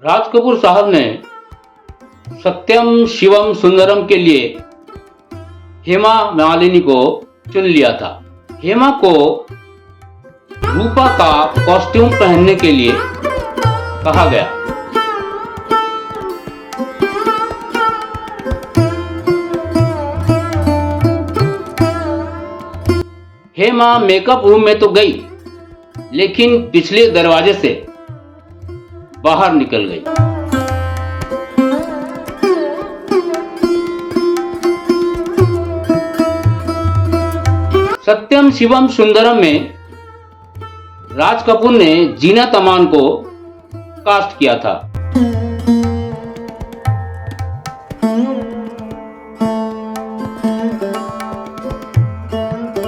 राज कपूर साहब ने सत्यम शिवम सुंदरम के लिए हेमा मालिनी को चुन लिया था। हेमा को रूपा का कॉस्ट्यूम पहनने के लिए कहा गया। हेमा मेकअप रूम में तो गई, लेकिन पिछले दरवाजे से बाहर निकल गई। सत्यम शिवम सुंदरम में राज कपूर ने जीनत अमान को कास्ट किया था।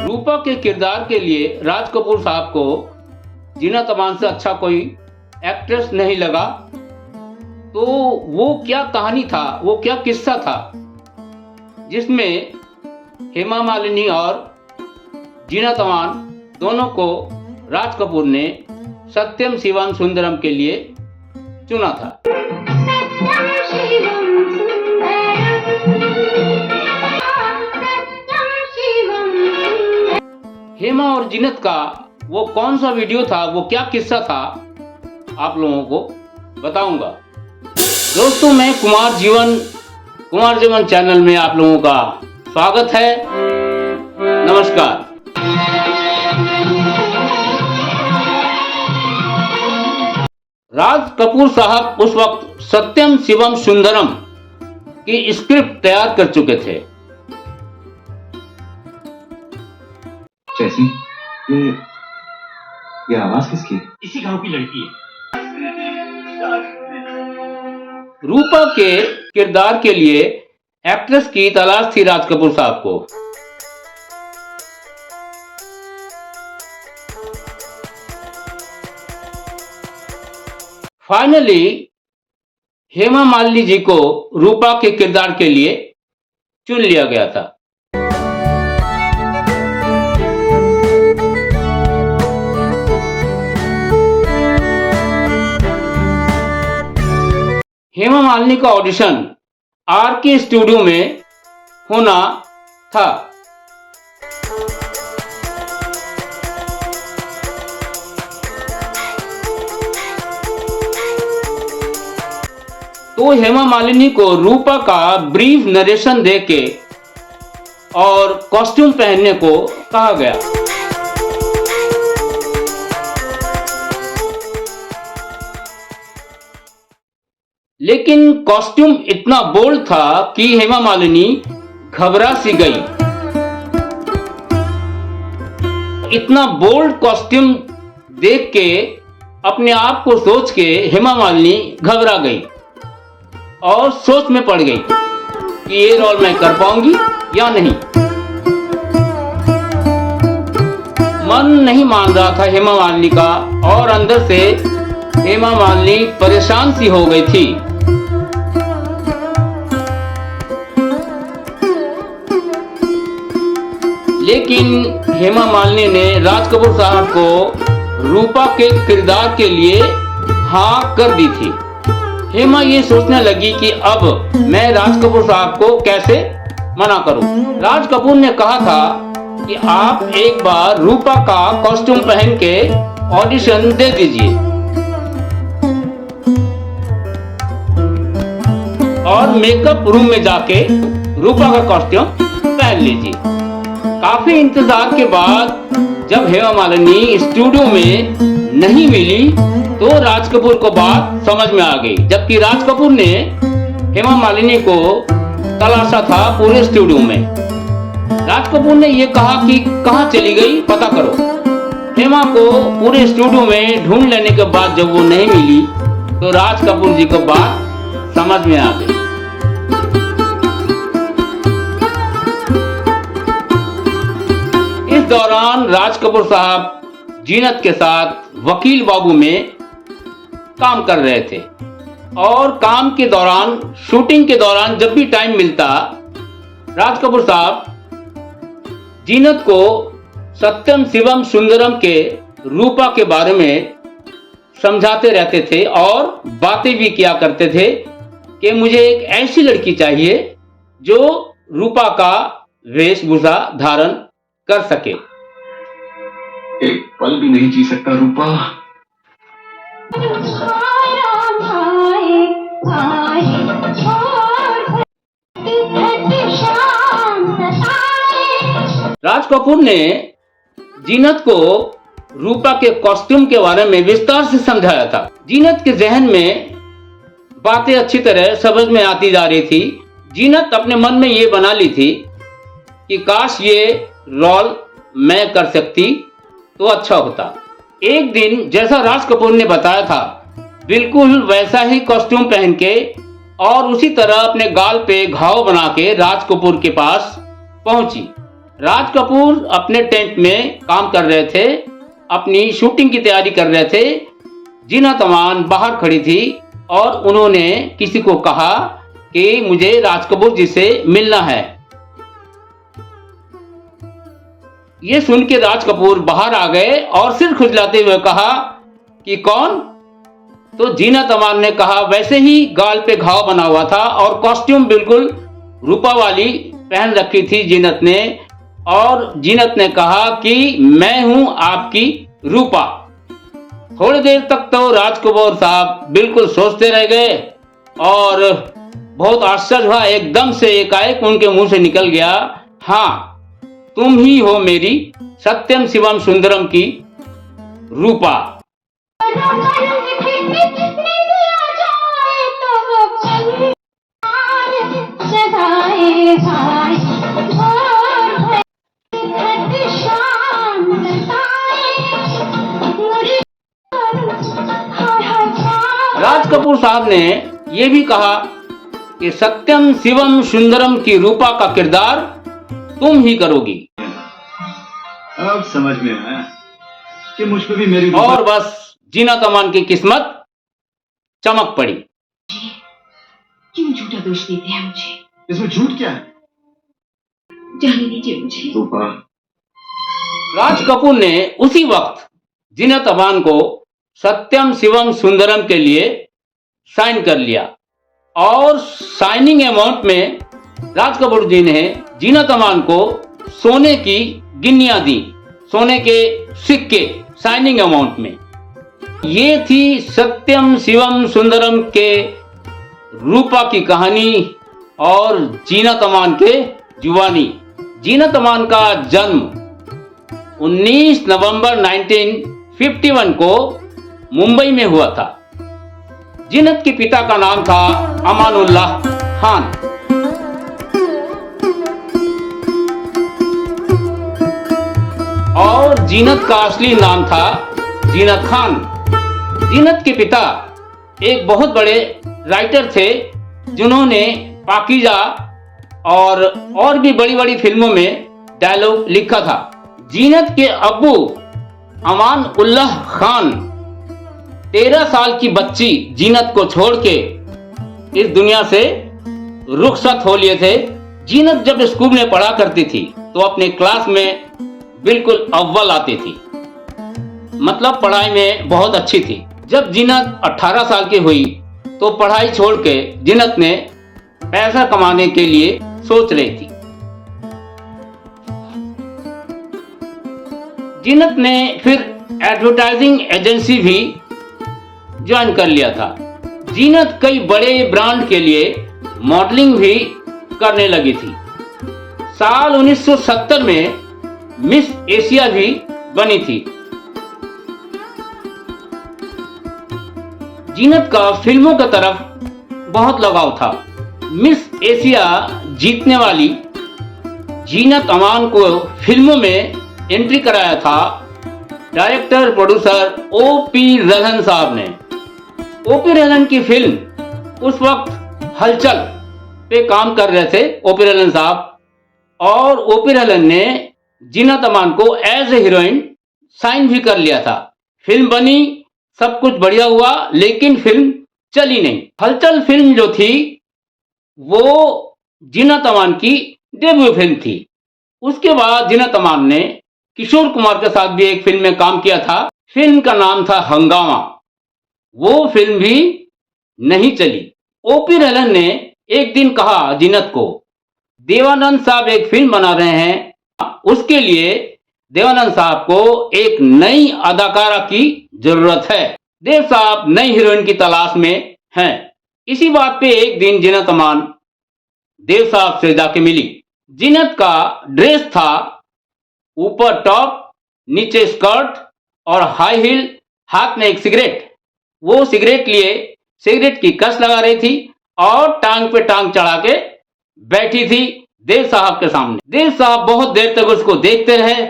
रूपा के किरदार के लिए राज कपूर साहब को जीनत अमान से अच्छा कोई एक्ट्रेस नहीं लगा। तो वो क्या कहानी था, वो क्या किस्सा था जिसमें हेमा मालिनी और जीनत अमान दोनों को राज कपूर ने सत्यम शिवम सुंदरम के लिए चुना था। हेमा और जीनत का वो कौन सा वीडियो था, वो क्या किस्सा था, आप लोगों को बताऊंगा। दोस्तों, मैं कुमार जीवन चैनल में आप लोगों का स्वागत है। नमस्कार। राज कपूर साहब उस वक्त सत्यम शिवम सुंदरम की स्क्रिप्ट तैयार कर चुके थे। जैसी ये आवाज किसकी? इसी गांव की लड़की है। रूपा के किरदार के लिए एक्ट्रेस की तलाश थी राज कपूर साहब को। फाइनली हेमा मालिनी जी को रूपा के किरदार के लिए चुन लिया गया था। हेमा मालिनी का ऑडिशन आरके स्टूडियो में होना था। तो हेमा मालिनी को रूपा का ब्रीफ नरेशन देके और कॉस्ट्यूम पहनने को कहा गया। लेकिन कॉस्ट्यूम इतना बोल्ड था कि हेमा मालिनी घबरा सी गई। इतना बोल्ड कॉस्ट्यूम देख के अपने आप को सोच के हेमा मालिनी घबरा गई और सोच में पड़ गई कि ये रोल मैं कर पाऊंगी या नहीं। मन नहीं मान रहा था हेमा मालिनी का और अंदर से हेमा मालिनी परेशान सी हो गई थी। लेकिन हेमा मालिनी ने राज कपूर साहब को रूपा के किरदार के लिए हाँ कर दी थी। हेमा ये सोचने लगी कि अब मैं राज कपूर साहब को कैसे मना करूं। राज कपूर ने कहा था कि आप एक बार रूपा का कॉस्ट्यूम पहन के ऑडिशन दे दीजिए और मेकअप रूम में जाके रूपा का कॉस्ट्यूम पहन लीजिए। काफी इंतजार के बाद जब हेमा मालिनी स्टूडियो में नहीं मिली तो राज कपूर को बात समझ में आ गई, जबकि राज कपूर ने हेमा मालिनी को तलाशा था पूरे स्टूडियो में। राज कपूर ने यह कहा कि कहां चली गई, पता करो। हेमा को पूरे स्टूडियो में ढूंढ लेने के बाद जब वो नहीं मिली तो राज कपूर जी को बात समझ में आ गई। इस दौरान राज कपूर साहब जीनत के साथ वकील बाबू में काम कर रहे थे और काम के दौरान, शूटिंग के दौरान जब भी टाइम मिलता, राज कपूर साहब जीनत को सत्यम शिवम सुंदरम के रूपा के बारे में समझाते रहते थे और बातें भी किया करते थे कि मुझे एक ऐसी लड़की चाहिए जो रूपा का वेशभूषा धारण कर सके। एक पल भी नहीं जी सकता रूपा। राज कपूर ने जीनत को रूपा के कॉस्ट्यूम के बारे में विस्तार से समझाया था। जीनत के जहन में बातें अच्छी तरह समझ में आती जा रही थी। जीनत अपने मन में ये बना ली थी कि काश ये रोल मैं कर सकती तो अच्छा होता। एक दिन जैसा राज कपूर ने बताया था बिल्कुल वैसा ही कॉस्ट्यूम पहन के और उसी तरह अपने गाल पे घाव बना के राज कपूर के पास पहुंची। राज कपूर अपने टेंट में काम कर रहे थे, अपनी शूटिंग की तैयारी कर रहे थे। जीनत अमान बाहर खड़ी थी और उन्होंने किसी को कहा कि मुझे राज कपूर जी से मिलना है। ये सुन के राज कपूर बाहर आ गए और सिर खुजलाते हुए कहा कि कौन? तो जीनत अमान ने कहा वैसे ही गाल पे घाव बना हुआ था और कॉस्ट्यूम बिल्कुल रूपा वाली पहन रखी थी जीनत ने। और जीनत ने कहा कि मैं हूं आपकी रूपा। थोड़ी देर तक तो राज कपूर साहब बिल्कुल सोचते रह गए और बहुत आश्चर्य हुआ। एकदम से एकाएक उनके मुंह से निकल गया, हाँ तुम ही हो मेरी सत्यम शिवम सुंदरम की रूपा। राज कपूर साहब ने यह भी कहा कि सत्यम शिवम सुंदरम की रूपा का किरदार तुम ही करोगी। अब समझ में आया कि मुझ पे भी मेरी और बस जीनत अमान की किस्मत चमक पड़ी। क्यों झूठा दोष देते हैं मुझे? इसमें झूठ क्या है? जाने दीजिए मुझे। रूपा, राज कपूर ने उसी वक्त जीनत अमान को सत्यम शिवम सुंदरम के लिए साइन कर लिया और साइनिंग अमाउंट में राज कपूर जी ने जीनत अमान को सोने की गिन्नियां दी, सोने के सिक्के साइनिंग अमाउंट में। ये थी सत्यम शिवम सुंदरम के रूपा की कहानी और जीनत अमान के जुबानी। जीनत अमान का जन्म 19 नवंबर 1951 को मुंबई में हुआ था। जीनत के पिता का नाम था अमानुल्लाह खान। और जीनत का असली नाम था जीनत खान। जीनत के पिता एक बहुत बड़े राइटर थे जिन्होंने पाकीजा और भी बड़ी बड़ी फिल्मों में डायलॉग लिखा था। जीनत के अब्बू अमान उल्लाह खान 13 साल की बच्ची जीनत को छोड़ के इस दुनिया से रुखसत हो लिए थे। जीनत जब स्कूल में पढ़ा करती थी तो अपने क्लास में बिल्कुल अव्वल आती थी, मतलब पढ़ाई में बहुत अच्छी थी। जब जीनत 18 साल की हुई तो पढ़ाई छोड़ के जीनत ने पैसा कमाने के लिए सोच रही थी। जीनत ने फिर एडवर्टाइजिंग एजेंसी भी ज्वाइन कर लिया था। जीनत कई बड़े ब्रांड के लिए मॉडलिंग भी करने लगी थी। साल 1970 में मिस एशिया भी बनी थी। जीनत का फिल्मों की तरफ बहुत लगाव था। मिस एशिया जीतने वाली जीनत अमान को फिल्मों में एंट्री कराया था डायरेक्टर प्रोड्यूसर ओ.पी. रल्हन साहब ने। ओ.पी. रल्हन की फिल्म उस वक्त हलचल पे काम कर रहे थे ओ.पी. रल्हन साहब, और ओ.पी. रल्हन ने जीनत अमान को एज ए हीरोइन साइन भी कर लिया था। फिल्म बनी, सब कुछ बढ़िया हुआ, लेकिन फिल्म चली नहीं। हलचल फिल्म जो थी वो जीनत अमान की डेब्यू फिल्म थी। उसके बाद जीनत अमान ने किशोर कुमार के साथ भी एक फिल्म में काम किया था। फिल्म का नाम था हंगामा। वो फिल्म भी नहीं चली। ओपी रैलन ने एक दिन कहा जीनत को, देवानंद साहब एक फिल्म बना रहे हैं, उसके लिए देवानंद साहब को एक नई अदाकारा की जरूरत है। देव साहब नई हीरोइन की तलाश में हैं। इसी बात पे एक दिन जीनत अमान देव साहब से जाके मिली। जीनत का ड्रेस था ऊपर टॉप, नीचे स्कर्ट और हाई हील, हाथ में एक सिगरेट। वो सिगरेट लिए सिगरेट की कस लगा रही थी और टांग पे टांग चढ़ा के बैठी थी देव साहब के सामने। देव साहब बहुत देर तक उसको देखते रहे।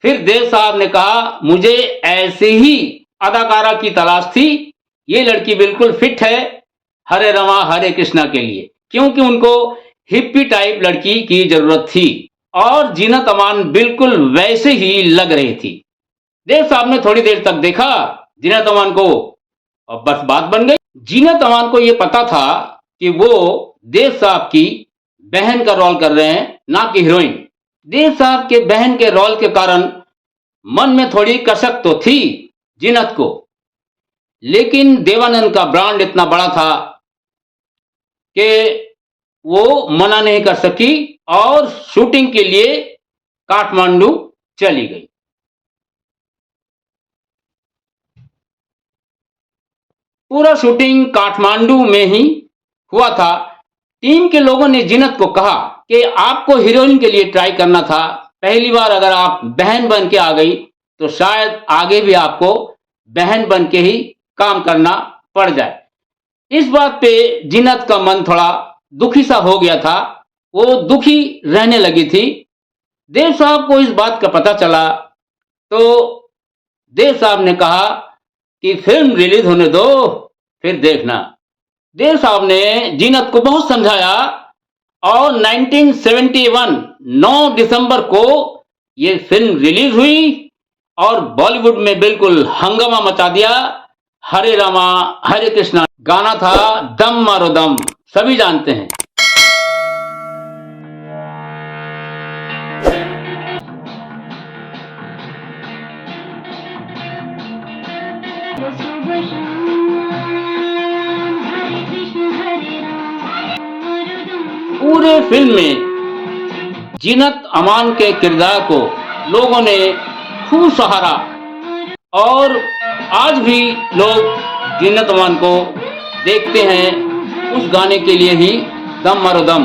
फिर देव साहब ने कहा, मुझे ऐसे ही अदाकारा की तलाश थी, ये लड़की बिल्कुल फिट है हरे रामा हरे कृष्णा के लिए, क्योंकि उनको हिप्पी टाइप लड़की की जरूरत थी और जीनत अमान बिल्कुल वैसे ही लग रही थी। देव साहब ने थोड़ी देर तक देखा जीनत अमान को और बस बात बन गई। जीनत अमान को यह पता था कि वो देव साहब की बहन का रोल कर रहे हैं, ना कि हीरोइन। देव साहब के बहन के रोल के कारण मन में थोड़ी कसक तो थी जीनत को, लेकिन देवानंद का ब्रांड इतना बड़ा था कि वो मना नहीं कर सकी और शूटिंग के लिए काठमांडू चली गई। पूरा शूटिंग काठमांडू में ही हुआ था। टीम के लोगों ने जीनत को कहा कि आपको हीरोइन के लिए ट्राई करना था, पहली बार अगर आप बहन बन के आ गई तो शायद आगे भी आपको बहन बन के ही काम करना पड़ जाए। इस बात पे जीनत का मन थोड़ा दुखी सा हो गया था, वो दुखी रहने लगी थी। देव साहब को इस बात का पता चला तो देव साहब ने कहा कि फिल्म रिलीज होने दो, फिर देखना। देव साहब ने जीनत को बहुत समझाया और 1971 9 दिसंबर को ये फिल्म रिलीज हुई और बॉलीवुड में बिल्कुल हंगामा मचा दिया। हरे रामा हरे कृष्णा गाना था, दम मारो दम, सभी जानते हैं। पूरे फिल्म में जीनत अमान के किरदार को लोगों ने खूब सहारा और आज भी लोग जीनत अमान को देखते हैं उस गाने के लिए ही, दम मारो दम।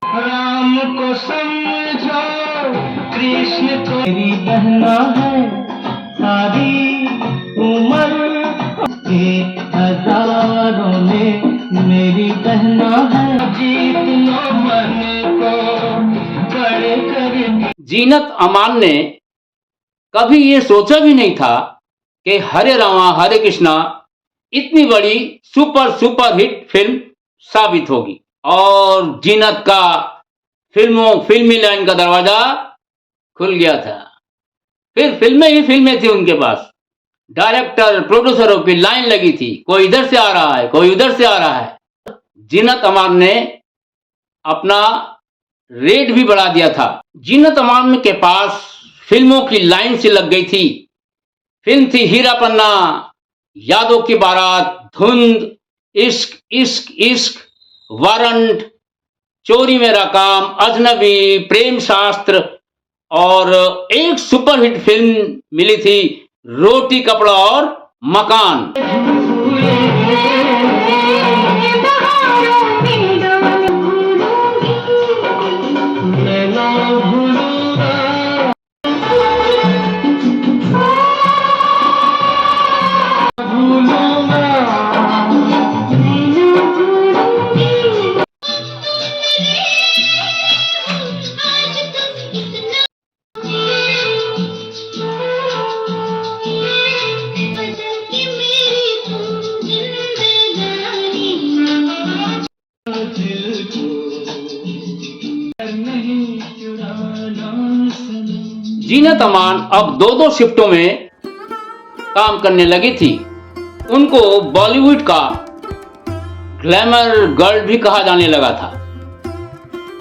राम को समझो कृष्ण को मेरी बहना है, सारी उम्र के हजारों में मेरी बहना है, जीत लो मन को बड़े कर। जीनत अमान ने कभी ये सोचा भी नहीं था कि हरे रामा हरे कृष्णा इतनी बड़ी सुपर हिट फिल्म साबित होगी और जीनत का फिल्मी लाइन का दरवाजा खुल गया था। फिर फिल्में ही फिल्में थी उनके पास, डायरेक्टर प्रोड्यूसरों की लाइन लगी थी, कोई इधर से आ रहा है कोई उधर से आ रहा है। जीनत अमान ने अपना रेट भी बढ़ा दिया था। जीनत अमान के पास फिल्मों की लाइन से लग गई थी। फिल्म थी हीरा पन्ना, यादों की बारात, धुंध, इश्क इश्क इश्क, वारंट, चोरी मेरा काम, अजनबी, प्रेम शास्त्र और एक सुपरहिट फिल्म मिली थी रोटी कपड़ा और मकान। जीनत अमान अब 2-2 शिफ्टों में काम करने लगी थी। उनको बॉलीवुड का ग्लैमर गर्ल भी कहा जाने लगा था।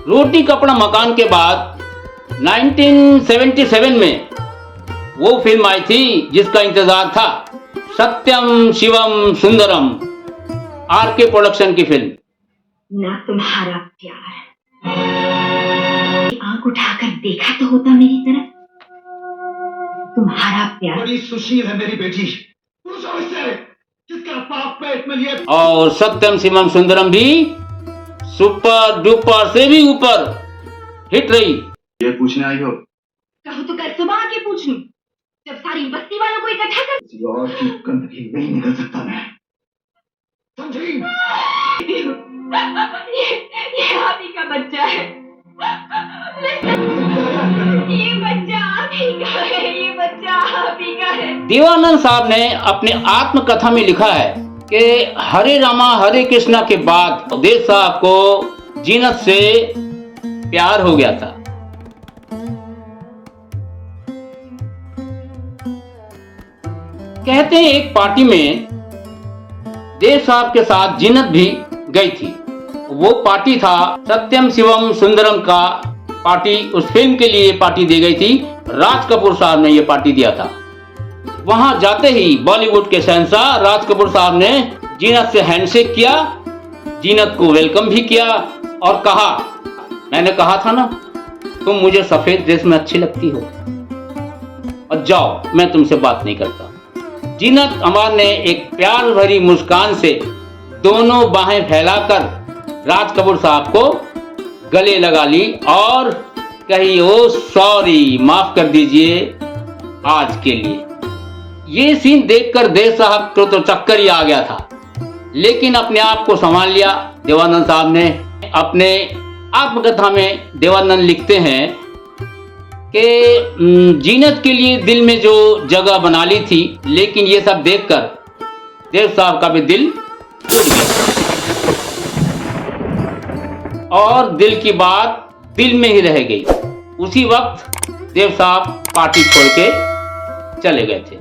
रोटी कपड़ा मकान के बाद 1977 में वो फिल्म आई थी जिसका इंतजार था, सत्यम शिवम सुंदरम, आरके प्रोडक्शन की फिल्म। ना तुम्हारा प्यार, आंख उठाकर देखा तो होता मेरी तरफ। तुम्हारा प्यार बड़ी सुशील है मेरी बेटी, पूछो इससे जिसका पाप पेट में लिए। और सत्यम शिवम सुंदरम भी सुपर डुपर से भी ऊपर हिट रही। ये पूछने आई हो? कहो तो कल सुबह आके पूछ लूं, जब सारी बस्ती वालों को इकट्ठा कर। किसी और की गंदगी नहीं निकल सकता मैं, समझी? ये आप ही का बच्चा है। ये बच्चा आप ही का है, ये बच्चा आप ही का है। देवानंद साहब ने अपने आत्मकथा में लिखा है कि हरे रामा हरे कृष्णा के बाद देव साहब को जीनत से प्यार हो गया था। कहते हैं एक पार्टी में देव साहब के साथ जीनत भी गई थी। वो पार्टी था सत्यम शिवम सुंदरम का पार्टी। उस फिल्म के लिए पार्टी दी गई थी, राज कपूर साहब ने ये पार्टी दिया था। वहां जाते ही बॉलीवुड के शहंशाह राज कपूर साहब ने जीनत से हैंडशेक किया, जीनत को वेलकम भी किया और कहा, मैंने कहा था ना तुम मुझे सफेद ड्रेस में अच्छी लगती हो, और जाओ मैं तुमसे बात नहीं करता। जीनत अमर ने एक प्यार भरी मुस्कान से दोनों बाहें फैलाकर राज कपूर साहब को गले लगा ली और कही, ओ सॉरी, माफ कर दीजिए आज के लिए। ये सीन देखकर देव साहब को तो चक्कर ही आ गया था, लेकिन अपने आप को संभाल लिया देवानंद साहब ने। अपने आत्मकथा में देवानंद लिखते हैं कि जीनत के लिए दिल में जो जगह बना ली थी, लेकिन ये सब देखकर देव साहब का भी दिल टूट गया और दिल की बात दिल में ही रह गई। उसी वक्त देव साहब पार्टी छोड़ के चले गए थे।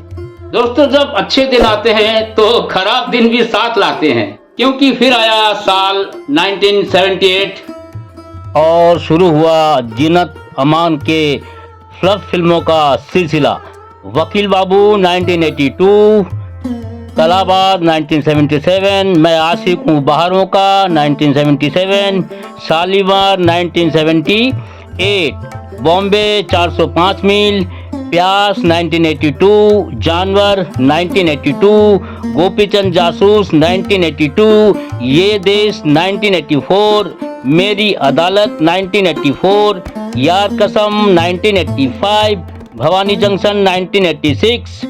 दोस्तों, जब अच्छे दिन आते हैं तो खराब दिन भी साथ लाते हैं, क्योंकि फिर आया साल 1978 और शुरू हुआ जीनत अमान के फ्लप फिल्मों का सिलसिला। वकील बाबू 1982, तलाबाद 1977, मैं आशिक हूँ बहारों का 1977, शालीमार 1978, बॉम्बे 405 मील, प्यास 1982, जानवर 1982, गोपीचंद जासूस 1982, ये देश 1984, मेरी अदालत 1984, यार कसम 1985, भवानी जंक्शन 1986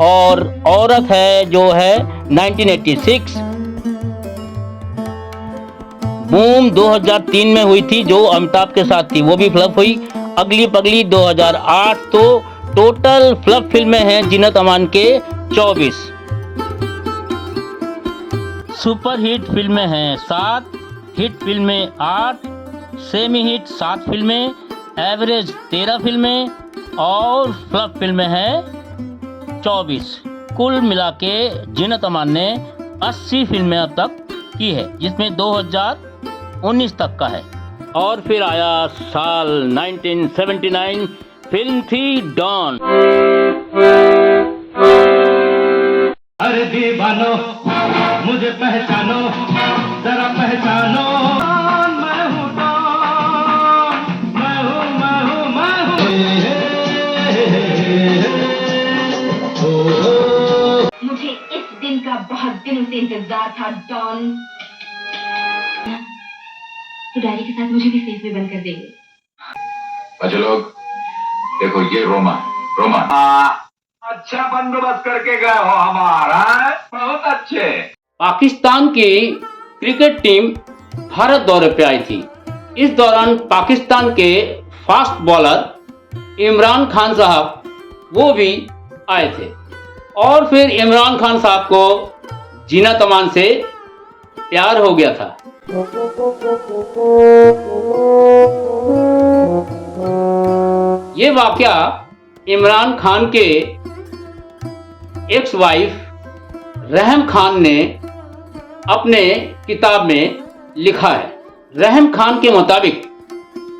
और औरत है जो है 1986। बूम 2003 में हुई थी जो अमिताभ के साथ थी, वो भी फ्लॉप हुई। अगली पगली 2008। तो टोटल फ्लॉप फिल्में हैं जीनत अमान के 24। सुपर हिट फिल्में हैं 7, हिट फिल्में 8, सेमी हिट 7 फिल्में, एवरेज 13 फिल्में और फ्लॉप फिल्में हैं 24। कुल मिला के जीनत अमान ने 80 फिल्में अब तक की है, जिसमें 2019 तक का है। और फिर आया साल 1979, फिल्म थी डॉन। अरे दीवानो मुझे पहचानो, जरा पहचानो, मैं हूँ डॉन, मैं हूँ। मुझे इस दिन का बहुत दिनों से इंतजार था डॉन। तो डायरी के साथ मुझे भी सेफ में बंद कर देंगे। अच्छा लोग देखो, ये रोमा अच्छा बंदोबस्त करके गए हो हमारा, बहुत अच्छे। पाकिस्तान की क्रिकेट टीम भारत दौरे पे आई थी। इस दौरान पाकिस्तान के फास्ट बॉलर इमरान खान साहब वो भी आए थे और फिर इमरान खान साहब को जीनत अमान से प्यार हो गया था। ये वाकया इमरान खान के एक्स वाइफ रहम खान ने अपने किताब में लिखा है। रहम खान के मुताबिक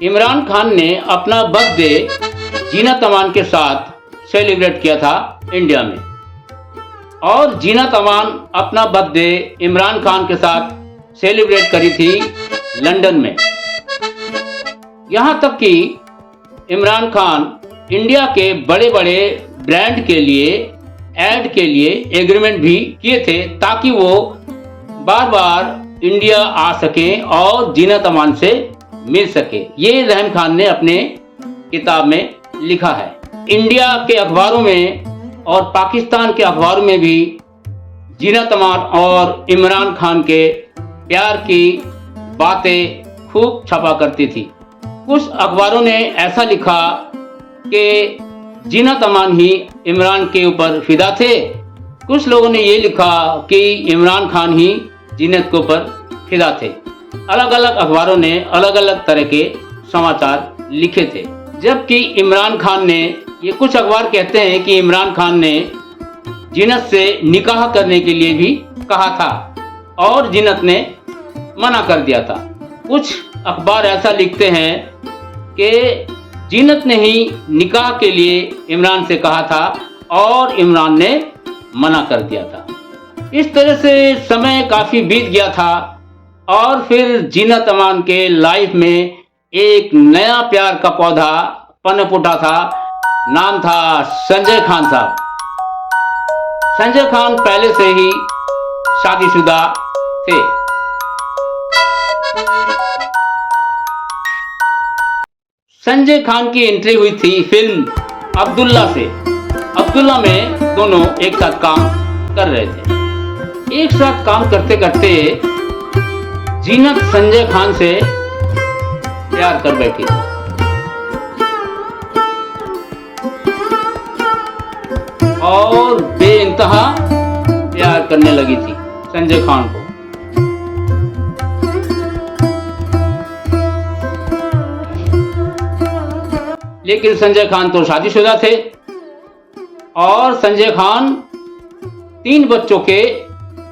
इमरान खान ने अपना बर्थडे जीनत अमान के साथ सेलिब्रेट किया था इंडिया में, और जीनत अमान अपना बर्थडे इमरान खान के साथ सेलिब्रेट करी थी लंदन में। यहाँ तक कि इमरान खान इंडिया के बड़े बड़े ब्रांड के लिए ऐड के लिए एग्रीमेंट भी किए थे, ताकि वो बार बार इंडिया आ सके और जीनत अमान से मिल सके। ये रहम खान ने अपने किताब में लिखा है। इंडिया के अखबारों में और पाकिस्तान के अखबारों में भी जीनत अमान और इमरान खान के प्यार की बातें खूब छपा करती थी। कुछ अखबारों ने ऐसा लिखा कि जीनत अमान ही इमरान के ऊपर फिदा थे, कुछ लोगों ने ये लिखा कि इमरान खान ही जीनत के ऊपर फिदा थे। अलग अलग अखबारों ने अलग अलग तरह के समाचार लिखे थे। जबकि इमरान खान ने, ये कुछ अखबार कहते हैं कि इमरान खान ने जीनत से निकाह करने के लिए भी कहा था और जीनत ने मना कर दिया था। कुछ अखबार ऐसा लिखते हैं कि जीनत ने ही निकाह के लिए इमरान से कहा था और इमरान ने मना कर दिया था। इस तरह से समय काफी बीत गया था और फिर जीनत अमान के लाइफ में एक नया प्यार का पौधा पनप उठा था। नाम था संजय खान साहब। संजय खान पहले से ही शादीशुदा थे। संजय खान की एंट्री हुई थी फिल्म अब्दुल्ला से। अब्दुल्ला में दोनों एक साथ काम कर रहे थे। एक साथ काम करते करते जीनत संजय खान से प्यार कर बैठी और बेइंतहा प्यार करने लगी थी संजय खान को। लेकिन संजय खान तो शादीशुदा थे और संजय खान 3 बच्चों के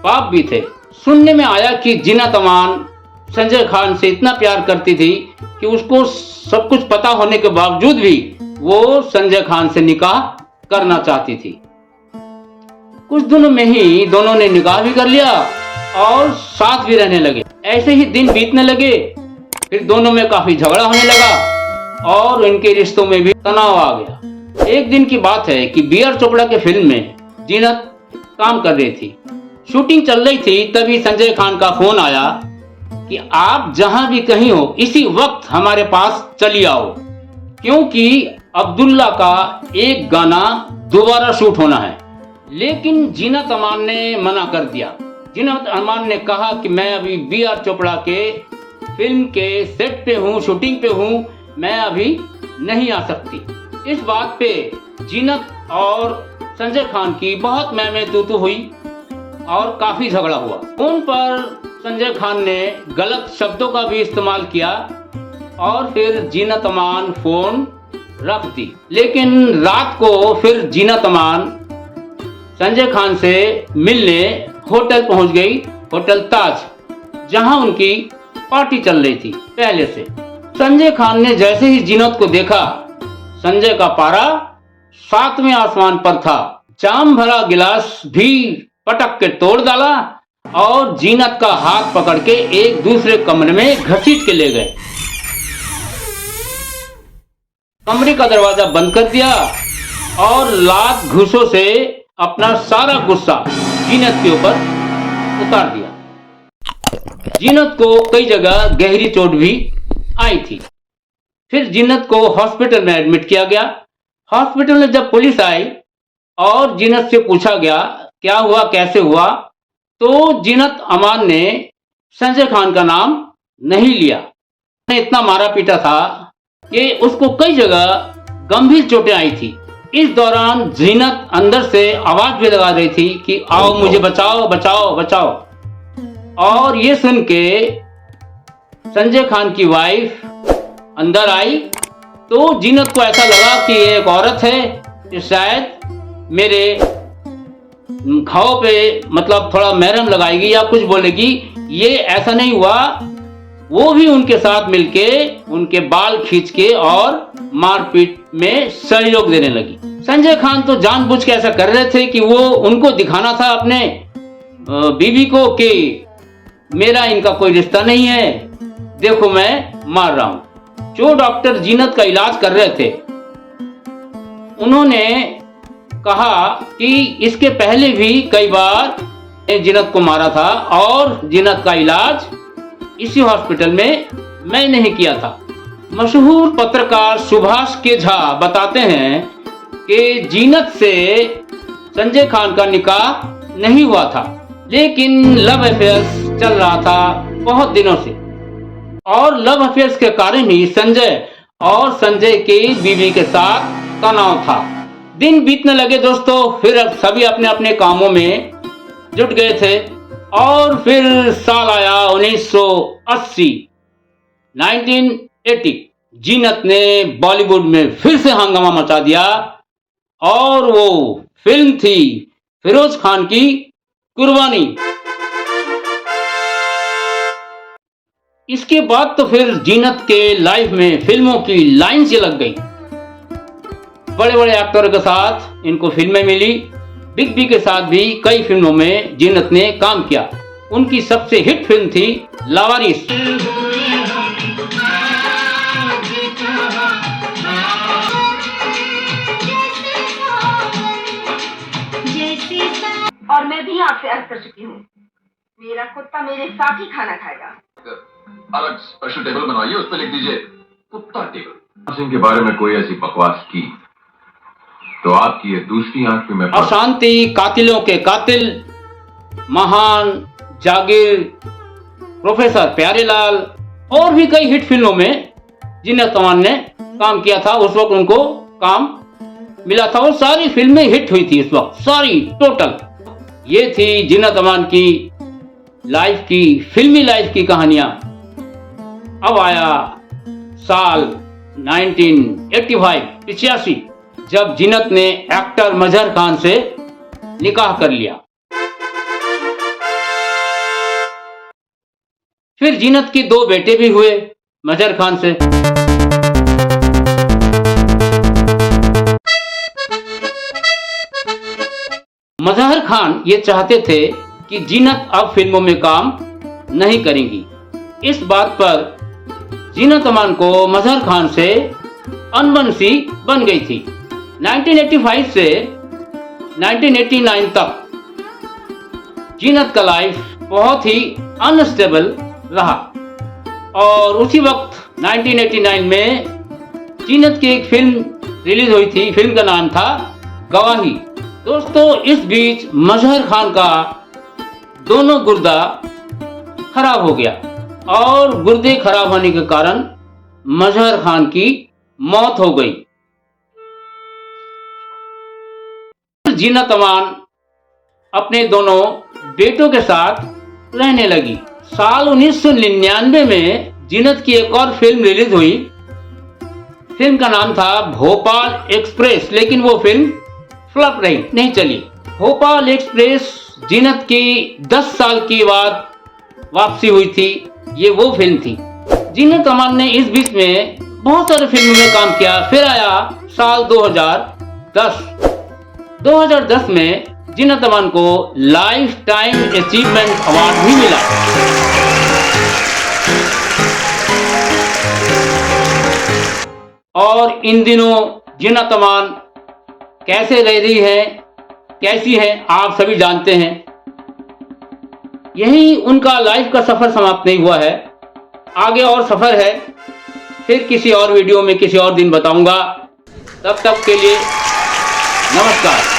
बाप भी थे। सुनने में आया कि जीनत अमान संजय खान से इतना प्यार करती थी कि उसको सब कुछ पता होने के बावजूद भी वो संजय खान से निकाह करना चाहती थी। कुछ दिनों में ही दोनों ने निकाह भी कर लिया और साथ भी रहने लगे। ऐसे ही दिन बीतने लगे। फिर दोनों में काफी झगड़ा होने लगा और इनके रिश्तों में भी तनाव आ गया। एक दिन की बात है कि बी आर चोपड़ा के फिल्म में जीनत काम कर रही थी, शूटिंग चल रही थी। तभी संजय खान का फोन आया कि आप जहां भी कहीं हो इसी वक्त हमारे पास चली आओ, क्योंकि अब्दुल्ला का एक गाना दोबारा शूट होना है। लेकिन जीनत अमान ने मना कर दिया। जीनत अमान ने कहा कि मैं अभी बी आर चोपड़ा के फिल्म के सेट पे हूँ, शूटिंग पे हूँ, मैं अभी नहीं आ सकती। इस बात पे जीनत और संजय खान की बहुत मैं तू हुई और काफी झगड़ा हुआ। फोन पर संजय खान ने गलत शब्दों का भी इस्तेमाल किया और फिर जीनत अमान फोन रख दी। लेकिन रात को फिर जीनत अमान संजय खान से मिलने होटल पहुंच गई, होटल ताज, जहां उनकी पार्टी चल रही थी पहले से। संजय खान ने जैसे ही जीनत को देखा, संजय का पारा 7वें आसमान पर था। जाम भरा गिलास भी पटक के तोड़ डाला और जीनत का हाथ पकड़ के एक दूसरे कमरे में घसीट के ले गए। कमरे का दरवाजा बंद कर दिया और लात घूसों से अपना सारा गुस्सा जीनत के ऊपर उतार दिया। जीनत को कई जगह गहरी चोट भी आई थी। फिर जीनत को हॉस्पिटल में एडमिट किया गया। हॉस्पिटल में जब पुलिस आई और जीनत से पूछा गया क्या हुआ, कैसे हुआ, तो जीनत अमान ने संजय खान का नाम नहीं लिया। उसने इतना मारा पीटा था कि उसको कई जगह गंभीर चोटें आई थी। इस दौरान जीनत अंदर से आवाज भी लगा रही थी कि आओ मुझे बचाओ बचाओ बचाओ। और ये सुन के संजय खान की वाइफ अंदर आई तो जीनत को ऐसा लगा कि ये एक औरत है, कि शायद मेरे घाव पे मतलब थोड़ा महरम लगाएगी या कुछ बोलेगी। ये ऐसा नहीं हुआ। वो भी उनके साथ मिलके उनके बाल खींच के और मारपीट में सहयोग देने लगी। संजय खान तो जानबूझ के ऐसा कर रहे थे कि वो उनको दिखाना था अपने बीवी को कि मेरा इनका कोई रिश्ता नहीं है, देखो मैं मार रहा हूं। जो डॉक्टर जीनत का इलाज कर रहे थे उन्होंने कहा कि इसके पहले भी कई बार जीनत को मारा था और जीनत का इलाज इसी हॉस्पिटल में मैंने ही किया था। मशहूर पत्रकार सुभाष के झा बताते हैं कि जीनत से संजय खान का निकाह नहीं हुआ था, लेकिन लव अफेयर्स चल रहा था बहुत दिनों से और लव अफेयर्स के कारण ही संजय और संजय की बीवी के साथ तनाव था। दिन बीतने लगे दोस्तों, फिर अब सभी अपने अपने कामों में जुट गए थे और फिर साल आया 1980 1980। जीनत ने बॉलीवुड में फिर से हंगामा मचा दिया और वो फिल्म थी फिरोज खान की कुर्बानी। इसके बाद तो फिर जीनत के लाइफ में फिल्मों की लाइन से लग गई। बड़े बड़े एक्टरों के साथ इनको फिल्में मिली। बिग बी के साथ भी कई फिल्मों में जीनत ने काम किया। उनकी सबसे हिट फिल्म थी लावारिस। और मैं भी आपसे अर्ज कर चुकी हूँ, मेरा कुत्ता मेरे साथ ही खाना खाएगा। अलग स्पेशल टेबल बनवाइए, उस पर लिख दीजिए कुत्ता टेबल। सिंह के बारे में कोई ऐसी बकवास की तो आपकी ये दूसरी आंख पे मैं अशांति, कातिलों के कातिल, महान, जागीर, प्रोफेसर प्यारेलाल और भी कई हिट फिल्मों में जीनत अमान ने काम किया था। उस वक्त उनको काम मिला था और सारी फिल्में हिट हुई थी उस वक्त, सारी टोटल। ये थी जीनत अमान की लाइफ की, फिल्मी लाइफ की कहानियां। अब आया साल 1985 जब जीनत ने एक्टर मजहर खान से निकाह कर लिया। फिर जीनत के 2 बेटे भी हुए मजहर खान से। मजहर खान ये चाहते थे कि जीनत अब फिल्मों में काम नहीं करेंगी। इस बात पर जीनत अमान को मजहर खान से अनबन सी बन गई थी। 1985 से 1989 तक जीनत का लाइफ बहुत ही अनस्टेबल रहा और उसी वक्त 1989 में जीनत की एक फिल्म रिलीज हुई थी। फिल्म का नाम था गवाही। दोस्तों, इस बीच मजहर खान का दोनों गुर्दा खराब हो गया और गुर्दे खराब होने के कारण मजहर खान की मौत हो गई। जीनत अमान अपने दोनों बेटों के साथ रहने लगी। साल 1999 में जीनत की एक और फिल्म रिलीज हुई। फिल्म का नाम था भोपाल एक्सप्रेस, लेकिन वो फिल्म फ्लॉप रही, नहीं चली। भोपाल एक्सप्रेस जीनत की 10 साल के बाद वापसी हुई थी। ये वो फिल्म थी। जीनत अमान ने इस बीच में बहुत सारे फिल्मों में काम किया। फिर आया साल 2010 में जीनत अमान को लाइफ टाइम अचीवमेंट अवार्ड भी मिला। और इन दिनों जीनत अमान कैसे रह रही है, कैसी है, आप सभी जानते हैं। यही उनका लाइफ का सफर समाप्त नहीं हुआ है, आगे और सफर है। फिर किसी और वीडियो में किसी और दिन बताऊंगा। तब तक के लिए नमस्कार।